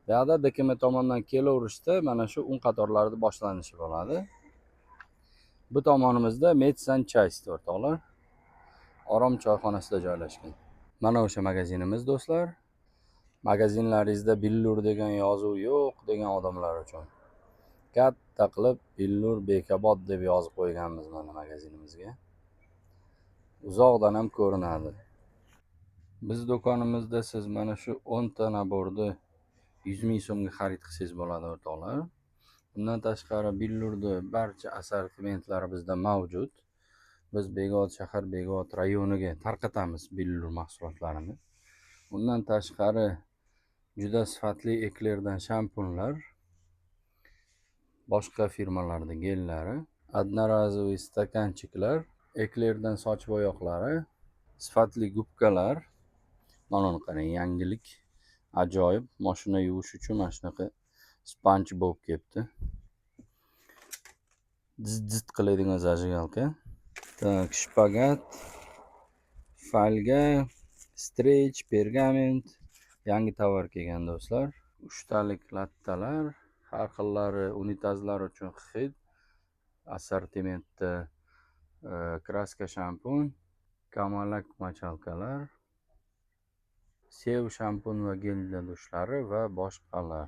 Bu yoqda DKM tomonidan kelaverishda mana shu un qatorlarida boshlanishi bo'ladi. Bu tomonimizda Mets and Choice o'rtoqlar. Orom choyxonasida joylashgan. Mana o'sha magazinimiz do'stlar. Magazinlaringizda Billur degan yozuv yo'q degan odamlar uchun katta qilib Billur Bekobod deb yozib qo'yganmiz mana magazinimizga. Uzoqdan ham ko'rinadi. Biz do'konimizda siz mana shu 10 ta naborni 100 ming so'mga xarid qilsangiz bo'ladi o'rtoqlar. Bundan tashqari Billurni barcha assortimentlari bizda mavjud. Biz Bekobod shahar, Bekobod rayoniga tarqatamiz Billur mahsulotlarini. Bundan tashqari juda sifatli eklerdan shampunlar, boshqa firmalarning gellari, одноразовый stakanchiklar, eklerdan soch bo'yoqlari, sifatli gubkalar. Mana uni qarang, yangilik, ajoyib. Mashina yuvish uchun mana shunaqa sponge bo'lib kelibdi. Zit qiladigan zajigalka. Так, shpagat, falga, strech, pergament, yangi tovar kelgan do'stlar. 3 talik lattalar, har xillari unitazlar uchun hid, assortimentda kraska shampun, kamalak machalkalar, sev shampun va gel dushlari va boshqalar.